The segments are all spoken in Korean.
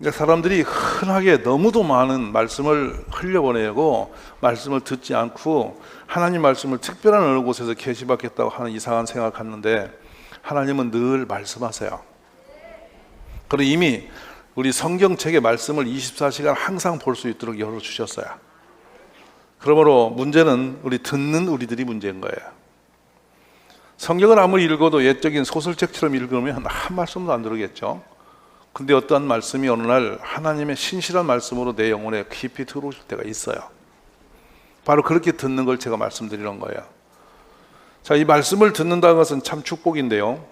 그러니까 사람들이 흔하게 너무도 많은 말씀을 흘려보내고 말씀을 듣지 않고 하나님 말씀을 특별한 어느 곳에서 계시받겠다고 하는 이상한 생각을 갖는데, 하나님은 늘 말씀하세요. 그리고 이미 우리 성경책의 말씀을 24시간 항상 볼 수 있도록 열어주셨어요. 그러므로 문제는 우리 듣는 우리들이 문제인 거예요. 성경을 아무리 읽어도 옛적인 소설책처럼 읽으면 한 말씀도 안 들으겠죠. 근데 어떠한 말씀이 어느 날 하나님의 신실한 말씀으로 내 영혼에 깊이 들어오실 때가 있어요. 바로 그렇게 듣는 걸 제가 말씀드리는 거예요. 자, 이 말씀을 듣는다는 것은 참 축복인데요,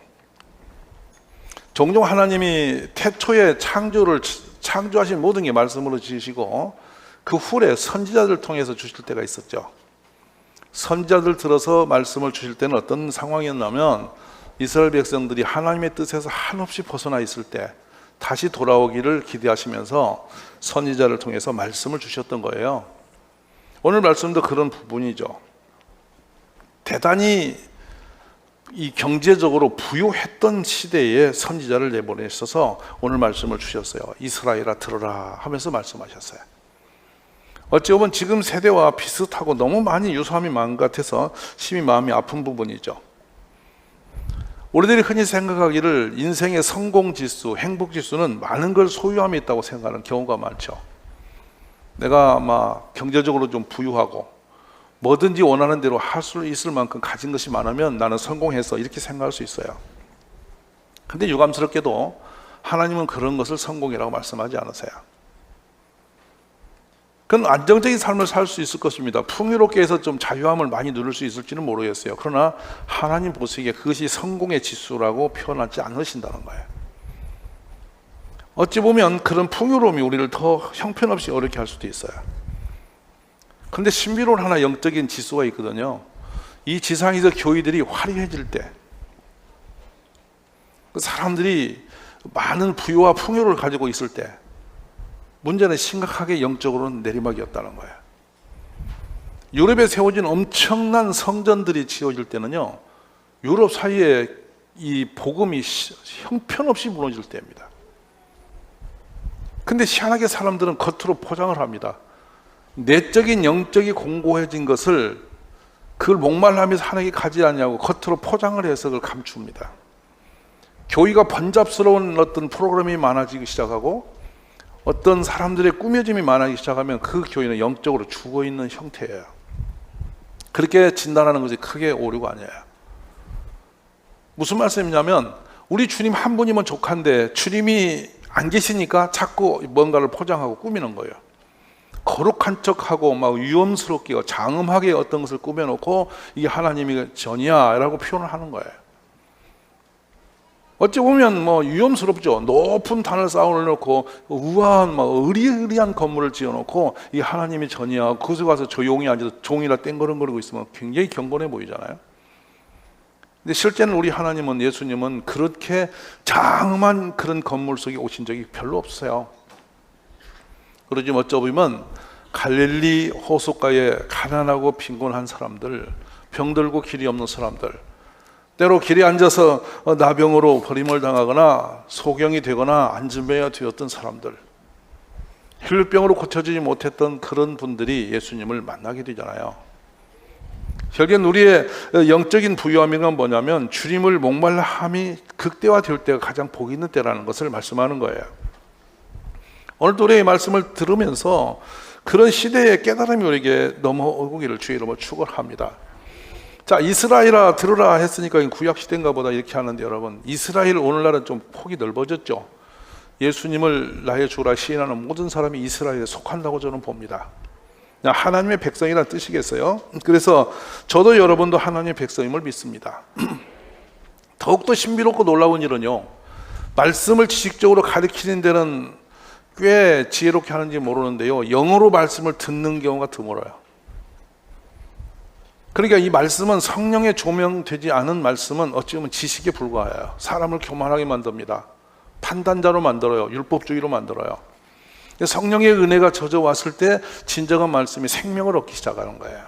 종종 하나님이 태초에 창조하신 모든 게 말씀으로 지으시고 그 후에 선지자들을 통해서 주실 때가 있었죠. 선지자들 들어서 말씀을 주실 때는 어떤 상황이었냐면, 이스라엘 백성들이 하나님의 뜻에서 한없이 벗어나 있을 때 다시 돌아오기를 기대하시면서 선지자를 통해서 말씀을 주셨던 거예요. 오늘 말씀도 그런 부분이죠. 대단히 이 경제적으로 부유했던 시대에 선지자를 내보내셔서 오늘 말씀을 주셨어요. 이스라엘아 들어라 하면서 말씀하셨어요. 어찌 보면 지금 세대와 비슷하고 너무 많이 유사함이 많은 것 같아서 심히 마음이 아픈 부분이죠. 우리들이 흔히 생각하기를 인생의 성공지수, 행복지수는 많은 걸 소유함이 있다고 생각하는 경우가 많죠. 내가 막 경제적으로 좀 부유하고 뭐든지 원하는 대로 할 수 있을 만큼 가진 것이 많으면 나는 성공해서, 이렇게 생각할 수 있어요. 근데 유감스럽게도 하나님은 그런 것을 성공이라고 말씀하지 않으세요. 그건 안정적인 삶을 살 수 있을 것입니다. 풍요롭게 해서 좀 자유함을 많이 누릴 수 있을지는 모르겠어요. 그러나 하나님 보시기에 그것이 성공의 지수라고 표현하지 않으신다는 거예요. 어찌 보면 그런 풍요로움이 우리를 더 형편없이 어렵게 할 수도 있어요. 그런데 신비로운 하나 영적인 지수가 있거든요. 이 지상에서 교회들이 화려해질 때, 사람들이 많은 부유와 풍요를 가지고 있을 때, 문제는 심각하게 영적으로는 내리막이었다는 거예요. 유럽에 세워진 엄청난 성전들이 지어질 때는요, 유럽 사이에 이 복음이 형편없이 무너질 때입니다. 근데 희한하게 사람들은 겉으로 포장을 합니다. 내적인 영적이 공고해진 것을, 그걸 목말라하면서 하나님께 가지 않냐고 겉으로 포장을 해서 그걸 감춥니다. 교회가 번잡스러운 어떤 프로그램이 많아지기 시작하고 어떤 사람들의 꾸며짐이 많아지기 시작하면 그 교회는 영적으로 죽어있는 형태예요. 그렇게 진단하는 것이 크게 오류가 아니에요. 무슨 말씀이냐면, 우리 주님 한 분이면 족한데 주님이 안 계시니까 자꾸 뭔가를 포장하고 꾸미는 거예요. 거룩한 척하고 막 위험스럽게 장엄하게 어떤 것을 꾸며놓고 이게 하나님이 전이야 라고 표현을 하는 거예요. 어찌 보면 뭐 위험스럽죠. 높은 단을 쌓아놓고 우아한 막 의리의리한 건물을 지어놓고 이 하나님이 전이야, 그곳에 가서 조용히 앉아서 종이라 땡거렁거리고 있으면 굉장히 경건해 보이잖아요. 근데 실제는 우리 하나님은, 예수님은 그렇게 장엄한 그런 건물 속에 오신 적이 별로 없어요. 그러지 어쩌보면 갈릴리 호숫가에 가난하고 빈곤한 사람들, 병들고 길이 없는 사람들, 때로 길에 앉아서 나병으로 버림을 당하거나 소경이 되거나 안진뱅이가 되었던 사람들, 혈병으로 고쳐지지 못했던 그런 분들이 예수님을 만나게 되잖아요. 결국엔 우리의 영적인 부유함이란 뭐냐면, 주님을 목말라함이 극대화될 때가 가장 복이 있는 때라는 것을 말씀하는 거예요. 오늘도 우리의 말씀을 들으면서 그런 시대의 깨달음이 우리에게 넘어오기를 주의 이름으로 축원합니다. 자, 이스라엘아 들으라 했으니까 구약 시대인가 보다 이렇게 하는데, 여러분, 이스라엘 오늘날은 좀 폭이 넓어졌죠. 예수님을 나의 주라 시인하는 모든 사람이 이스라엘에 속한다고 저는 봅니다. 하나님의 백성이라는 뜻이겠어요. 그래서 저도 여러분도 하나님의 백성임을 믿습니다. 더욱더 신비롭고 놀라운 일은요, 말씀을 지식적으로 가르치는 데는 꽤 지혜롭게 하는지 모르는데요, 영어로 말씀을 듣는 경우가 드물어요. 그러니까 이 말씀은, 성령에 조명되지 않은 말씀은 어찌 보면 지식에 불과해요. 사람을 교만하게 만듭니다. 판단자로 만들어요. 율법주의로 만들어요. 성령의 은혜가 젖어왔을 때 진정한 말씀이 생명을 얻기 시작하는 거예요.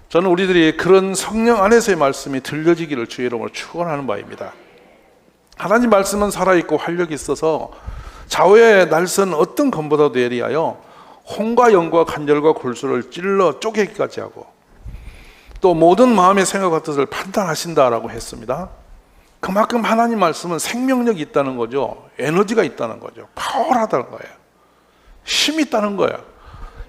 저는 우리들이 그런 성령 안에서의 말씀이 들려지기를 주의 이름으로 축원하는 바입니다. 하나님 말씀은 살아있고 활력이 있어서 좌우에 날선 어떤 검보다도 예리하여 혼과 영과 간절과 골수를 찔러 쪼개기까지 하고 또 모든 마음의 생각과 뜻을 판단하신다라고 했습니다. 그만큼 하나님 말씀은 생명력이 있다는 거죠. 에너지가 있다는 거죠. 파워하다는 거예요. 힘이 있다는 거예요.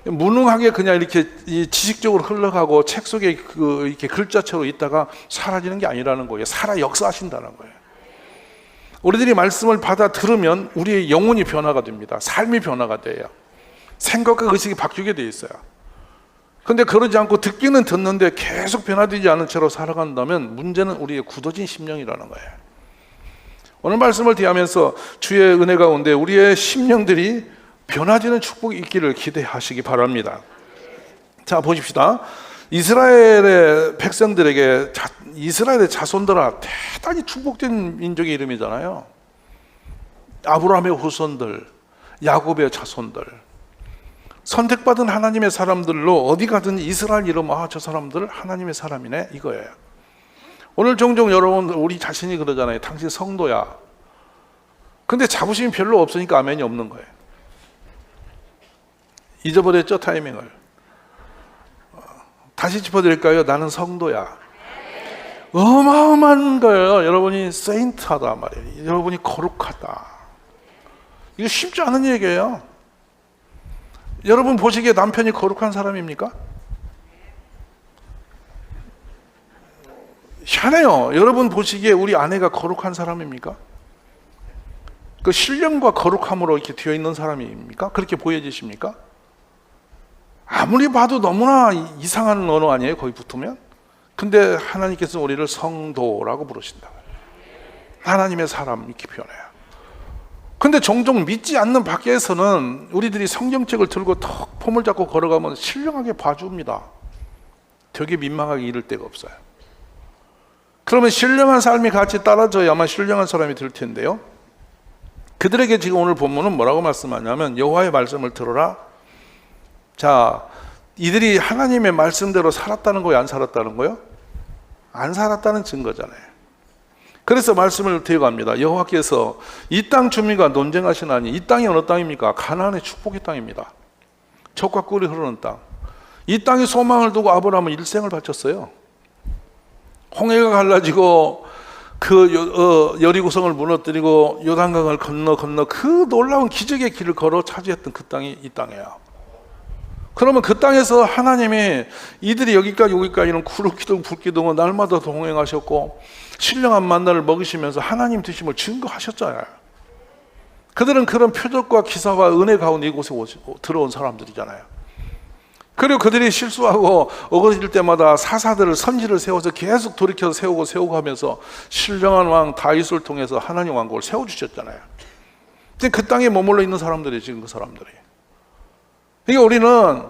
무능하게 그냥 이렇게 지식적으로 흘러가고 책 속에 이렇게 글자처럼 있다가 사라지는 게 아니라는 거예요. 살아 역사하신다는 거예요. 우리들이 말씀을 받아 들으면 우리의 영혼이 변화가 됩니다. 삶이 변화가 돼요. 생각과 의식이 바뀌게 돼 있어요. 근데 그러지 않고 듣기는 듣는데 계속 변화되지 않은 채로 살아간다면 문제는 우리의 굳어진 심령이라는 거예요. 오늘 말씀을 대하면서 주의 은혜 가운데 우리의 심령들이 변화되는 축복이 있기를 기대하시기 바랍니다. 자, 보십시다. 이스라엘의 백성들에게 이스라엘의 자손들아, 대단히 축복된 민족의 이름이잖아요. 아브라함의 후손들, 야곱의 자손들, 선택받은 하나님의 사람들로 어디 가든 이스라엘 이름, 저 사람들 하나님의 사람이네, 이거예요. 오늘 종종 여러분 우리 자신이 그러잖아요. 당신 성도야. 근데 자부심이 별로 없으니까 아멘이 없는 거예요. 잊어버렸죠, 타이밍을. 다시 짚어드릴까요? 나는 성도야. 어마어마한 거예요. 여러분이 세인트하다 말이에요. 여러분이 거룩하다. 이거 쉽지 않은 얘기예요. 여러분 보시기에 남편이 거룩한 사람입니까? 희한해요. 여러분 보시기에 우리 아내가 거룩한 사람입니까? 그 신령과 거룩함으로 이렇게 되어 있는 사람입니까? 그렇게 보여지십니까? 아무리 봐도 너무나 이상한 언어 아니에요? 거기 붙으면? 근데 하나님께서 우리를 성도라고 부르신다. 하나님의 사람 이렇게 표현해요. 근데 종종 믿지 않는 밖에서는 우리들이 성경책을 들고 턱 폼을 잡고 걸어가면 신령하게 봐줍니다. 되게 민망하게 이를 데가 없어요. 그러면 신령한 삶이 같이 따라져야만 신령한 사람이 될 텐데요. 그들에게 지금 오늘 본문은 뭐라고 말씀하냐면 여호와의 말씀을 들어라. 자, 이들이 하나님의 말씀대로 살았다는 거예요? 안 살았다는 거예요? 안 살았다는 증거잖아요. 그래서 말씀을 드려갑니다. 여호와께서 이 땅 주민과 논쟁하시나니, 이 땅이 어느 땅입니까? 가나안의 축복의 땅입니다. 젖과 꿀이 흐르는 땅. 이 땅에 소망을 두고 아브라함은 일생을 바쳤어요. 홍해가 갈라지고 그 여리고성을 무너뜨리고 요단강을 건너 그 놀라운 기적의 길을 걸어 차지했던 그 땅이 이 땅이에요. 그러면 그 땅에서 하나님이 이들이 여기까지는 구름기둥 불기둥은 날마다 동행하셨고 신령한 만나를 먹이시면서 하나님 되심을 증거하셨잖아요. 그들은 그런 표적과 기사와 은혜 가운데 이곳에 들어온 사람들이잖아요. 그리고 그들이 실수하고 어거질 때마다 사사들을 선지를 세워서 계속 돌이켜서 세우고 하면서 신령한 왕 다윗을 통해서 하나님 왕국을 세워주셨잖아요. 그 땅에 머물러 있는 사람들이 지금 그 사람들이. 그러니까 우리는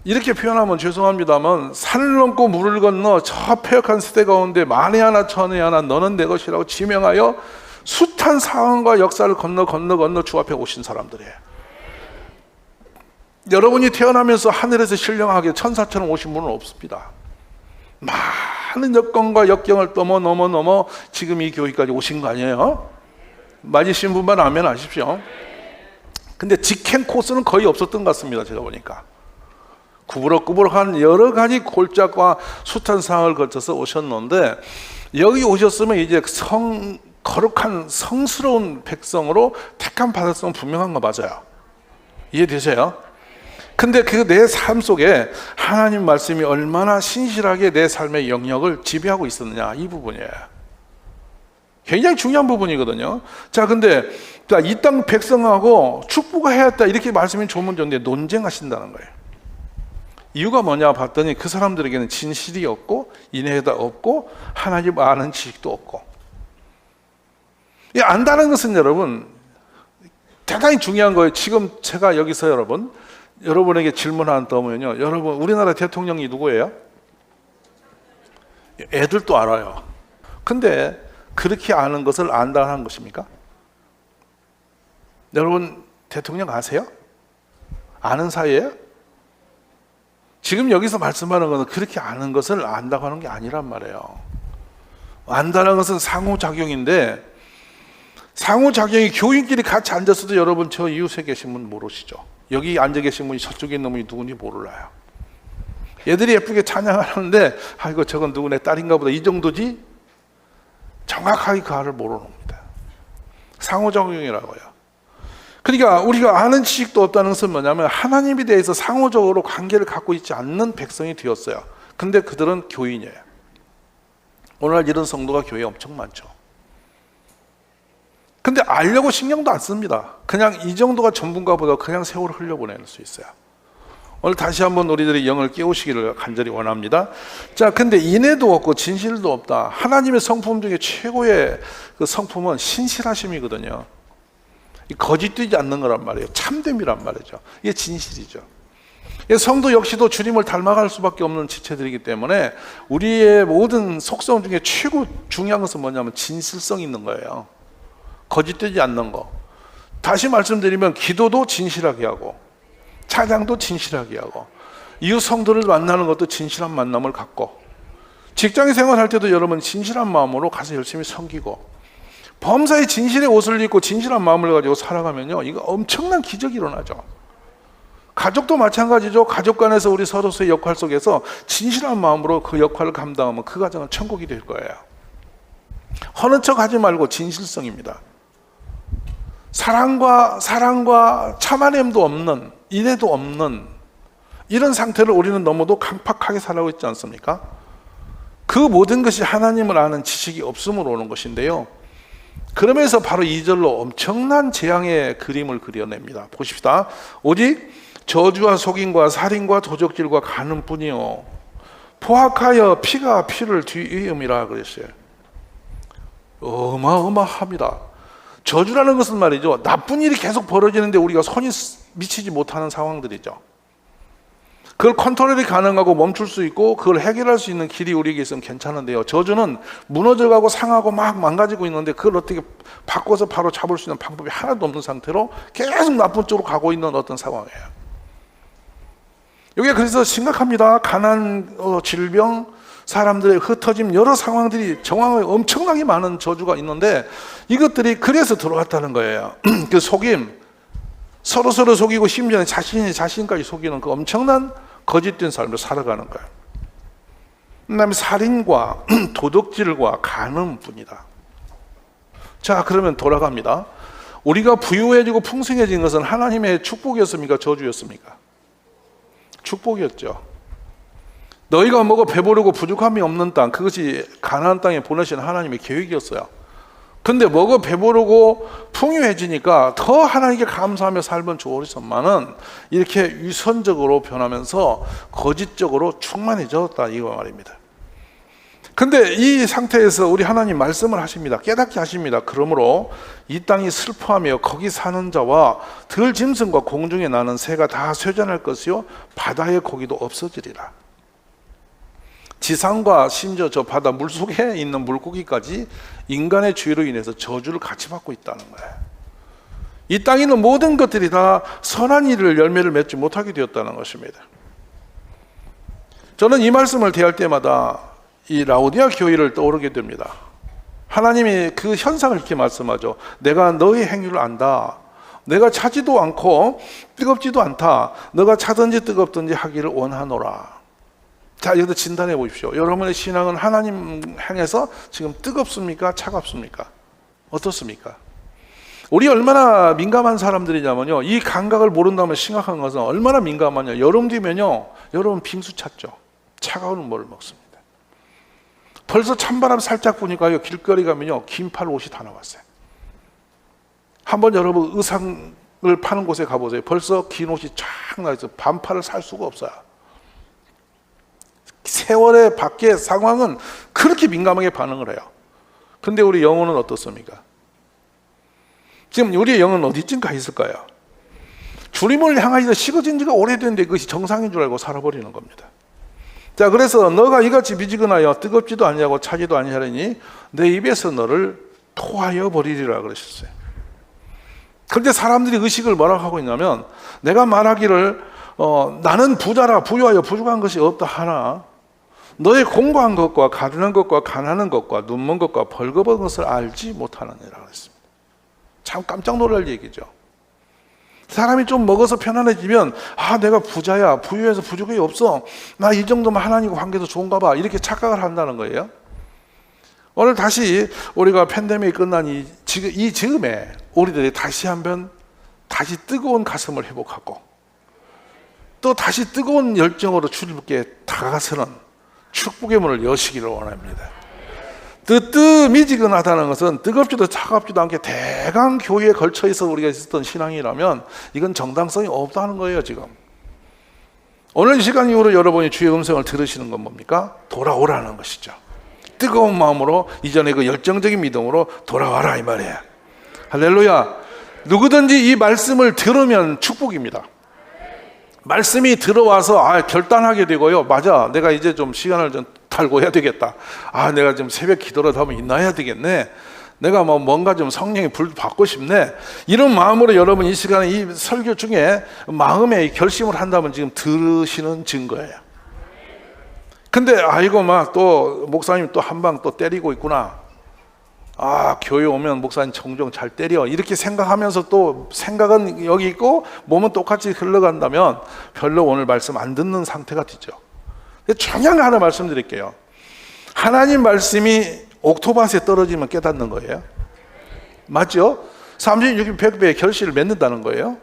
이렇게 표현하면 죄송합니다만 산을 넘고 물을 건너 저 패역한 세대 가운데 만에 하나 천에 하나 너는 내 것이라고 지명하여 숱한 상황과 역사를 건너 주 앞에 오신 사람들이에요. 여러분이 태어나면서 하늘에서 신령하게 천사처럼 오신 분은 없습니다. 많은 여건과 역경을 넘어 지금 이 교회까지 오신 거 아니에요? 맞으신 분만 아멘 하십시오. 근데 직행 코스는 거의 없었던 것 같습니다. 제가 보니까 구부럭구부럭한 여러 가지 골짜기와 숱한 상황을 거쳐서 오셨는데 여기 오셨으면 이제 거룩한 성스러운 백성으로 택함 받았으면 분명한 거 맞아요. 이해되세요? 근데 그 내 삶 속에 하나님 말씀이 얼마나 신실하게 내 삶의 영역을 지배하고 있었느냐, 이 부분이에요. 굉장히 중요한 부분이거든요. 자, 근데 이 땅 백성하고 축복해야 했다 이렇게 말씀이 좋으면 좋은데 논쟁하신다는 거예요. 이유가 뭐냐 봤더니 그 사람들에게는 진실이 없고 인애가 없고 하나님 아는 지식도 없고. 이 안다는 것은 여러분 대단히 중요한 거예요. 지금 제가 여기서 여러분에게 질문 하나 떠오면요. 여러분 우리나라 대통령이 누구예요? 애들도 알아요. 근데 그렇게 아는 것을 안다는 것입니까? 여러분 대통령 아세요? 아는 사이예요? 지금 여기서 말씀하는 것은 그렇게 아는 것을 안다고 하는 게 아니란 말이에요. 안다는 것은 상호작용인데 상호작용이 교인끼리 같이 앉았어도 여러분 저 이웃에 계신 분 모르시죠? 여기 앉아 계신 분이 저쪽에 있는 분이 누군지 몰라요. 얘들이 예쁘게 찬양하는데 아이고 저건 누구 내 딸인가 보다 이 정도지 정확하게 그 알을 모르는겁니다. 상호작용이라고요. 그러니까 우리가 아는 지식도 없다는 것은 뭐냐면 하나님에 대해서 상호적으로 관계를 갖고 있지 않는 백성이 되었어요. 근데 그들은 교인이에요. 오늘날 이런 성도가 교회에 엄청 많죠. 근데 알려고 신경도 안 씁니다. 그냥 이 정도가 전부인가 보다 그냥 세월을 흘려보낼 수 있어요. 오늘 다시 한번 우리들의 영을 깨우시기를 간절히 원합니다. 자, 근데 인애도 없고 진실도 없다. 하나님의 성품 중에 최고의 그 성품은 신실하심이거든요. 거짓되지 않는 거란 말이에요. 참됨이란 말이죠. 이게 진실이죠. 성도 역시도 주님을 닮아갈 수밖에 없는 지체들이기 때문에 우리의 모든 속성 중에 최고 중요한 것은 뭐냐면 진실성이 있는 거예요. 거짓되지 않는 거. 다시 말씀드리면 기도도 진실하게 하고 찬양도 진실하게 하고 이웃 성도를 만나는 것도 진실한 만남을 갖고 직장 생활할 때도 여러분 진실한 마음으로 가서 열심히 섬기고 범사에 진실의 옷을 입고 진실한 마음을 가지고 살아가면요 이거 엄청난 기적이 일어나죠. 가족도 마찬가지죠. 가족 간에서 우리 서로서의 역할 속에서 진실한 마음으로 그 역할을 감당하면 그 가정은 천국이 될 거예요. 허는 척 하지 말고 진실성입니다. 사랑과 참아냄도 없는 인애도 없는 이런 상태를 우리는 너무도 강팍하게 살아가고 있지 않습니까? 그 모든 것이 하나님을 아는 지식이 없음으로 오는 것인데요, 그러면서 바로 2절로 엄청난 재앙의 그림을 그려냅니다. 보십시다. 오직 저주와 속임과 살인과 도적질과 간음 뿐이요 포악하여 피가 피를 뒤이음이라 그랬어요. 어마어마합니다. 저주라는 것은 말이죠, 나쁜 일이 계속 벌어지는데 우리가 손이 미치지 못하는 상황들이죠. 그걸 컨트롤이 가능하고 멈출 수 있고 그걸 해결할 수 있는 길이 우리에게 있으면 괜찮은데요, 저주는 무너져가고 상하고 막 망가지고 있는데 그걸 어떻게 바꿔서 바로 잡을 수 있는 방법이 하나도 없는 상태로 계속 나쁜 쪽으로 가고 있는 어떤 상황이에요. 이게 그래서 심각합니다. 가난, 질병, 사람들의 흩어짐, 여러 상황들이 정황에 엄청나게 많은 저주가 있는데 이것들이 그래서 들어왔다는 거예요. 그 속임, 서로 속이고 심지어는 자신이 자신까지 속이는 그 엄청난 거짓된 삶을 살아가는 거예요. 그다음에 살인과 도덕질과 간음뿐이다. 자, 그러면 돌아갑니다. 우리가 부유해지고 풍성해진 것은 하나님의 축복이었습니까? 저주였습니까? 축복이었죠. 너희가 먹어 배부르고 부족함이 없는 땅, 그것이 가나안 땅에 보내신 하나님의 계획이었어요. 근데 먹어 배부르고 풍요해지니까 더 하나님께 감사하며 살면 좋으리만은 이렇게 위선적으로 변하면서 거짓적으로 충만해졌다 이거 말입니다. 근데 이 상태에서 우리 하나님 말씀을 하십니다. 깨닫게 하십니다. 그러므로 이 땅이 슬퍼하며 거기 사는 자와 들 짐승과 공중에 나는 새가 다 쇠잔할 것이요 바다의 고기도 없어지리라. 지상과 심지어 저 바다 물속에 있는 물고기까지 인간의 죄로 인해서 저주를 같이 받고 있다는 거예요. 이 땅에 있는 모든 것들이 다 선한 일을 열매를 맺지 못하게 되었다는 것입니다. 저는 이 말씀을 대할 때마다 이 라오디아 교회를 떠오르게 됩니다. 하나님이 그 현상을 이렇게 말씀하죠. 내가 너의 행위를 안다. 내가 차지도 않고 뜨겁지도 않다. 너가 차든지 뜨겁든지 하기를 원하노라. 자, 여기서 진단해 보십시오. 여러분의 신앙은 하나님 향해서 지금 뜨겁습니까? 차갑습니까? 어떻습니까? 우리 얼마나 민감한 사람들이냐면요, 이 감각을 모른다면 심각한 것은 얼마나 민감하냐. 여름 되면요, 여러분 빙수 찾죠. 차가운 물을 먹습니다. 벌써 찬바람 살짝 부니까요, 길거리 가면요 긴팔 옷이 다 나왔어요. 한번 여러분 의상을 파는 곳에 가보세요. 벌써 긴 옷이 쫙 나와있어요. 반팔을 살 수가 없어요. 세월의 밖의 상황은 그렇게 민감하게 반응을 해요. 근데 우리 영혼은 어떻습니까? 지금 우리의 영혼은 어디쯤 가 있을까요? 주님을 향하여 식어진 지가 오래됐는데 그것이 정상인 줄 알고 살아버리는 겁니다. 자, 그래서 너가 이같이 미지근하여 뜨겁지도 아니하고 차지도 아니하려니 내 입에서 너를 토하여 버리리라 그러셨어요. 그런데 사람들이 의식을 뭐라고 하고 있냐면, 내가 말하기를 나는 부자라 부유하여 부족한 것이 없다 하나 너의 공고한 것과 가르는 것과 가난한 것과 눈먼 것과 벌거벗은 것을 알지 못하느니라 그랬습니다. 참 깜짝 놀랄 얘기죠. 사람이 좀 먹어서 편안해지면 내가 부자야, 부유해서 부족이 없어, 나 이 정도면 하나님과 관계도 좋은가 봐, 이렇게 착각을 한다는 거예요. 오늘 다시 우리가 팬데믹이 끝난 이 즈음에 우리들이 다시 한번 다시 뜨거운 가슴을 회복하고 또 다시 뜨거운 열정으로 주님께 다가서는 축복의 문을 여시기를 원합니다. 뜨뜻미지근하다는 것은 뜨겁지도 차갑지도 않게 대강 교회에 걸쳐있어 우리가 있었던 신앙이라면 이건 정당성이 없다는 거예요. 지금 오늘 이 시간 이후로 여러분이 주의 음성을 들으시는 건 뭡니까? 돌아오라는 것이죠. 뜨거운 마음으로, 이전의 그 열정적인 믿음으로 돌아와라, 이 말이에요. 할렐루야. 누구든지 이 말씀을 들으면 축복입니다. 말씀이 들어와서 결단하게 되고요. 맞아, 내가 이제 좀 시간을 좀 달고 해야 되겠다. 내가 좀 새벽 기도라도 하면 인나해야 되겠네. 내가 뭔가 좀 성령의 불 받고 싶네. 이런 마음으로 여러분 이 시간에 이 설교 중에 마음의 결심을 한다면 지금 들으시는 증거예요. 근데 또 목사님 또 한 방 또 때리고 있구나. 교회 오면 목사님 종종 잘 때려, 이렇게 생각하면서 또 생각은 여기 있고 몸은 똑같이 흘러간다면 별로 오늘 말씀 안 듣는 상태가 되죠. 중요한 거 하나 말씀드릴게요. 하나님 말씀이 옥토밭에 떨어지면 깨닫는 거예요. 맞죠? 36배 100배의 결실을 맺는다는 거예요.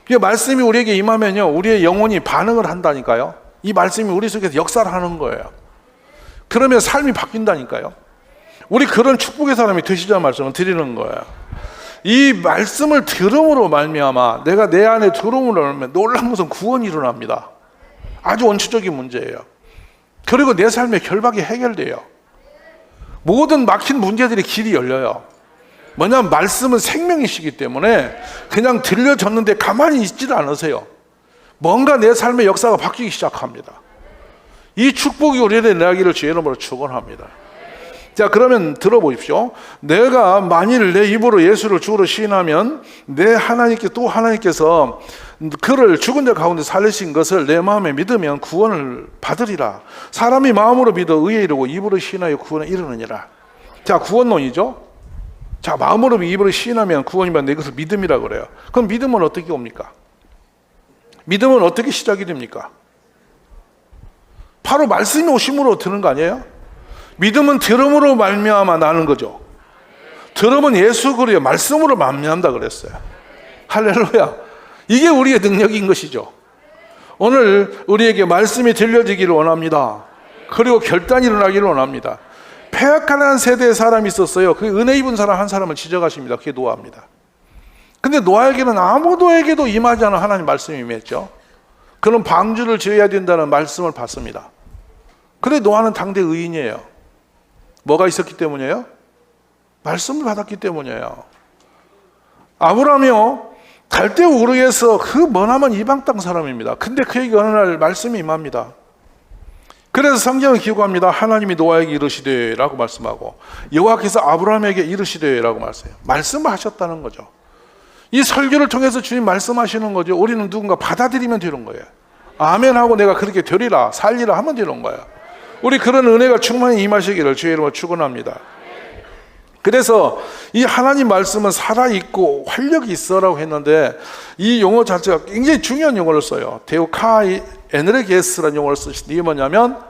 이 말씀이 우리에게 임하면요, 우리의 영혼이 반응을 한다니까요. 이 말씀이 우리 속에서 역사를 하는 거예요. 그러면 삶이 바뀐다니까요. 우리 그런 축복의 사람이 되시자는 말씀을 드리는 거예요. 이 말씀을 들음으로 말미암아 내가 내 안에 들음으로 말미암아 놀라운 무슨 구원이 일어납니다. 아주 원초적인 문제예요. 그리고 내 삶의 결박이 해결돼요. 모든 막힌 문제들의 길이 열려요. 뭐냐면 말씀은 생명이시기 때문에 그냥 들려졌는데 가만히 있지를 않으세요. 뭔가 내 삶의 역사가 바뀌기 시작합니다. 이 축복이 우리의 이야기를 주의 이름으로 축원합니다. 자, 그러면 들어보십시오. 내가 만일 내 입으로 예수를 주로 시인하면 하나님께서 그를 죽은 자 가운데 살리신 것을 내 마음에 믿으면 구원을 받으리라. 사람이 마음으로 믿어 의에 이르고 입으로 시인하여 구원에 이르느니라. 자, 구원론이죠. 자, 마음으로 입으로 시인하면 구원이면 이것을 믿음이라 그래요. 그럼 믿음은 어떻게 옵니까? 믿음은 어떻게 시작이 됩니까? 바로 말씀이 오심으로 드는 거 아니에요? 믿음은 들음으로 말미암아 나는 거죠. 들음은 예수 그리스도의 말씀으로 말미암다 그랬어요. 할렐루야. 이게 우리의 능력인 것이죠. 오늘 우리에게 말씀이 들려지기를 원합니다. 그리고 결단이 일어나기를 원합니다. 폐역한 세대의 사람이 있었어요. 그 은혜 입은 사람 한 사람을 지적하십니다. 그게 노아입니다. 근데 노아에게는 아무도에게도 임하지 않은 하나님 말씀이 임했죠. 그는 방주를 지어야 된다는 말씀을 받습니다. 그래 노아는 당대 의인이에요. 뭐가 있었기 때문이에요? 말씀을 받았기 때문이에요. 아브라함이요, 갈대 우르에서 그 머나먼 이방 땅 사람입니다. 근데 그에게 어느 날 말씀이 임합니다. 그래서 성경은 기록합니다. 하나님이 노아에게 이르시되 라고 말씀하고 여호와께서 아브라함에게 이르시되 라고 말씀해요. 말씀을 하셨다는 거죠. 이 설교를 통해서 주님 말씀하시는 거죠. 우리는 누군가 받아들이면 되는 거예요. 아멘 하고 내가 그렇게 되리라 살리라 하면 되는 거예요. 우리 그런 은혜가 충만히 임하시기를 주의 이름으로 축원합니다. 그래서 이 하나님 말씀은 살아있고 활력이 있어라고 했는데 이 용어 자체가 굉장히 중요한 용어를 써요. 데오카이 에너게스라는 용어를 쓰시는데 이게 뭐냐면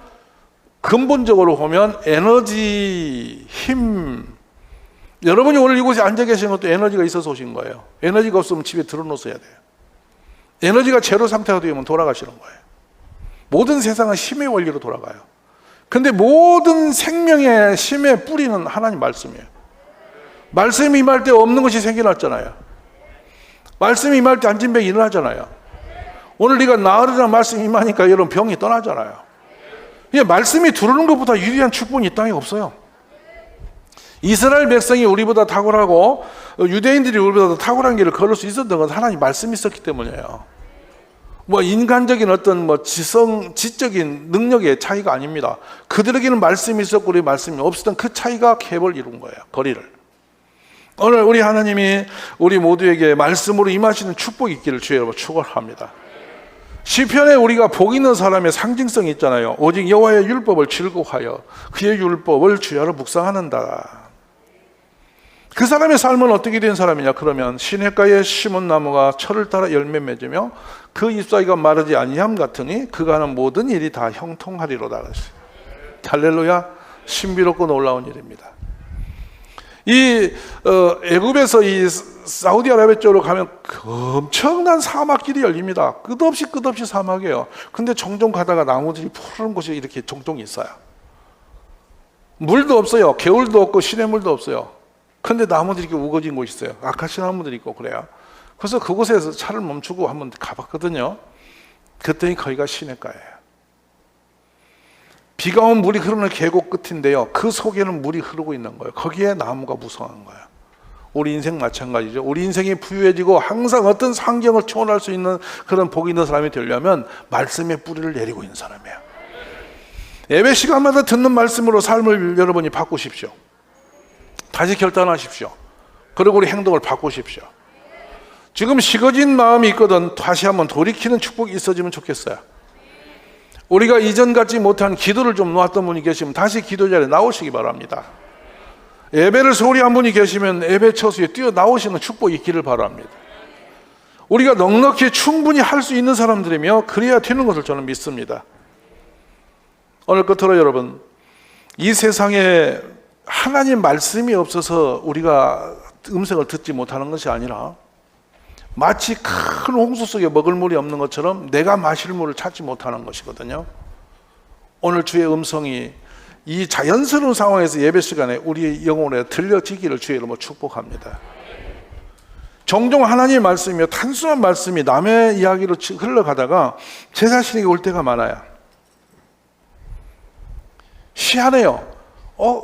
근본적으로 보면 에너지, 힘. 여러분이 오늘 이곳에 앉아 계신 것도 에너지가 있어서 오신 거예요. 에너지가 없으면 집에 들어놓으셔야 돼요. 에너지가 제로 상태가 되면 돌아가시는 거예요. 모든 세상은 힘의 원리로 돌아가요. 근데 모든 생명의 힘의 뿌리는 하나님 말씀이에요. 말씀이 임할 때 없는 것이 생겨났잖아요. 말씀이 임할 때 안진병이 일어나잖아요. 오늘 네가 나으리라는 말씀이 임하니까 여러분 병이 떠나잖아요. 이게 말씀이 들어오는 것보다 유리한 축복이 이 땅에 없어요. 이스라엘 백성이 우리보다 탁월하고 유대인들이 우리보다 더 탁월한 길을 걸을 수 있었던 건 하나님 말씀이 있었기 때문이에요. 인간적인 어떤 지적인 능력의 차이가 아닙니다. 그들에게는 말씀이 있었고 우리 말씀이 없었던 그 차이가 갭을 이룬 거예요. 거리를. 오늘 우리 하나님이 우리 모두에게 말씀으로 임하시는 축복이 있기를 주의 이름으로 축원합니다. 시편에 우리가 복 있는 사람의 상징성이 있잖아요. 오직 여호와의 율법을 즐거워하여 그의 율법을 주야로 묵상하는다. 그 사람의 삶은 어떻게 된 사람이냐? 그러면 시냇가에 심은 나무가 철을 따라 열매 맺으며 그 잎사귀가 마르지 아니함 같으니 그가 하는 모든 일이 다 형통하리로다 그랬어요. 할렐루야. 신비롭고 놀라운 일입니다. 이 애굽에서 이 사우디아라비아 쪽으로 가면 엄청난 사막길이 열립니다. 끝없이 사막이에요. 근데 종종 가다가 나무들이 푸른 곳이 이렇게 종종 있어요. 물도 없어요. 겨울도 없고 시냇물도 없어요. 근데 나무들이 이렇게 우거진 곳이 있어요. 아카시아 나무들이 있고 그래요. 그래서 그곳에서 차를 멈추고 한번 가봤거든요. 그랬더니 거기가 시냇가예요. 비가 온 물이 흐르는 계곡 끝인데요. 그 속에는 물이 흐르고 있는 거예요. 거기에 나무가 무성한 거예요. 우리 인생 마찬가지죠. 우리 인생이 부유해지고 항상 어떤 환경을 초월할 수 있는 그런 복이 있는 사람이 되려면 말씀의 뿌리를 내리고 있는 사람이에요. 예배 시간마다 듣는 말씀으로 삶을 여러분이 바꾸십시오. 다시 결단하십시오. 그리고 우리 행동을 바꾸십시오. 지금 식어진 마음이 있거든 다시 한번 돌이키는 축복이 있어지면 좋겠어요. 우리가 이전 갖지 못한 기도를 좀 놓았던 분이 계시면 다시 기도 자리에 나오시기 바랍니다. 예배를 소홀히 한 분이 계시면 예배 처소에 뛰어나오시는 축복이 있기를 바랍니다. 우리가 넉넉히 충분히 할 수 있는 사람들이며 그래야 되는 것을 저는 믿습니다. 오늘 끝으로 여러분, 이 세상에 하나님 말씀이 없어서 우리가 음성을 듣지 못하는 것이 아니라 마치 큰 홍수 속에 먹을 물이 없는 것처럼 내가 마실 물을 찾지 못하는 것이거든요. 오늘 주의 음성이 이 자연스러운 상황에서 예배 시간에 우리의 영혼에 들려지기를 주의 이름으로 축복합니다. 종종 하나님의 말씀이며 단순한 말씀이 남의 이야기로 흘러가다가 제 자신에게 올 때가 많아요. 희한해요.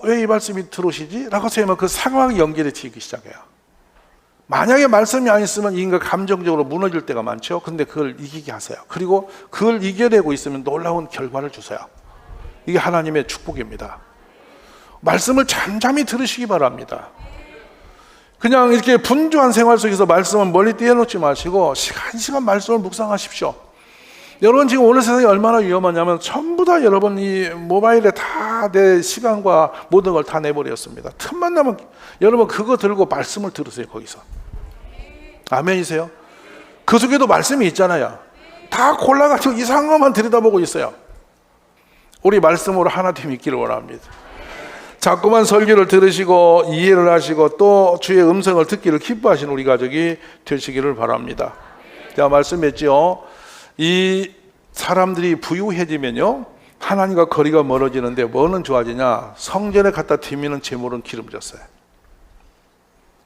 왜 이 말씀이 들어오시지? 라고 생각하면 그 상황이 연결되기 시작해요. 만약에 말씀이 안 있으면 인간 감정적으로 무너질 때가 많죠. 근데 그걸 이기게 하세요. 그리고 그걸 이겨내고 있으면 놀라운 결과를 주세요. 이게 하나님의 축복입니다. 말씀을 잠잠히 들으시기 바랍니다. 그냥 이렇게 분주한 생활 속에서 말씀을 멀리 떼어놓지 마시고 시간 말씀을 묵상하십시오. 여러분 지금 오늘 세상이 얼마나 위험하냐면 전부 다 여러분 이 모바일에 다 내 시간과 모든 걸 다 내버렸습니다. 틈만 나면 여러분 그거 들고 말씀을 들으세요. 거기서 아멘이세요? 그 속에도 말씀이 있잖아요. 다 골라가지고 이상한 것만 들여다보고 있어요. 우리 말씀으로 하나 됨 있기를 원합니다. 자꾸만 설교를 들으시고 이해를 하시고 또 주의 음성을 듣기를 기뻐하시는 우리 가족이 되시기를 바랍니다. 제가 말씀했죠. 이 사람들이 부유해지면요 하나님과 거리가 멀어지는데 뭐는 좋아지냐? 성전에 갖다 드리는 제물은 기름졌어요.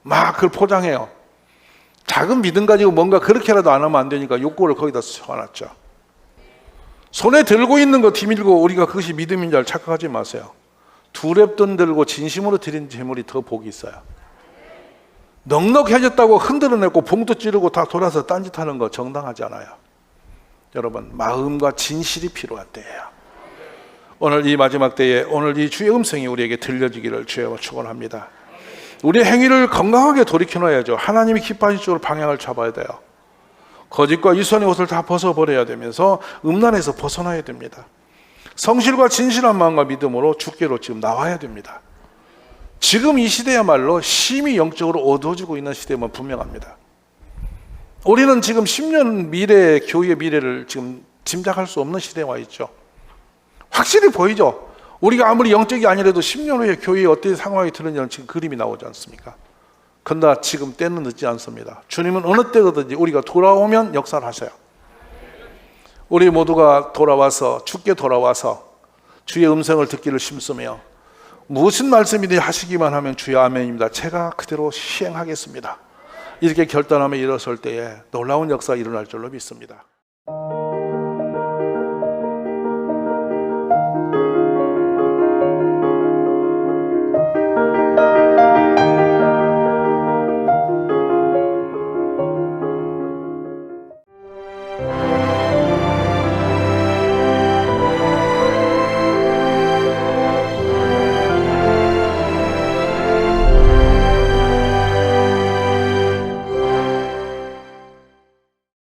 막 그걸 포장해요. 작은 믿음 가지고 뭔가 그렇게라도 안 하면 안 되니까 욕구를 거기다 쏘아놨죠. 손에 들고 있는 거 디밀고 우리가 그것이 믿음인 줄 착각하지 마세요. 두 랩돈 들고 진심으로 드린 제물이 더 복이 있어요. 넉넉해졌다고 흔들어내고 봉투 찌르고 다 돌아서 딴짓하는 거 정당하지 않아요. 여러분 마음과 진실이 필요한 때예요. 오늘 이 마지막 때에 오늘 이 주의 음성이 우리에게 들려지기를 주여 축원합니다. 우리의 행위를 건강하게 돌이켜놔야죠. 하나님이 기뻐하시는 쪽으로 방향을 잡아야 돼요. 거짓과 이선의 옷을 다 벗어버려야 되면서 음란에서 벗어나야 됩니다. 성실과 진실한 마음과 믿음으로 주께로 지금 나와야 됩니다. 지금 이 시대야말로 심히 영적으로 어두워지고 있는 시대면 분명합니다. 우리는 지금 10년 미래 교회의 미래를 지금 짐작할 수 없는 시대에 와 있죠. 확실히 보이죠. 우리가 아무리 영적이 아니라도 10년 후에 교회에 어떤 상황이 들었냐는 지금 그림이 나오지 않습니까? 그러나 지금 때는 늦지 않습니다. 주님은 어느 때든지 우리가 돌아오면 역사를 하셔요. 우리 모두가 돌아와서 주께 돌아와서 주의 음성을 듣기를 힘쓰며 무슨 말씀이든지 하시기만 하면 주여 아멘입니다. 제가 그대로 시행하겠습니다. 이렇게 결단하며 일어설 때에 놀라운 역사가 일어날 줄로 믿습니다.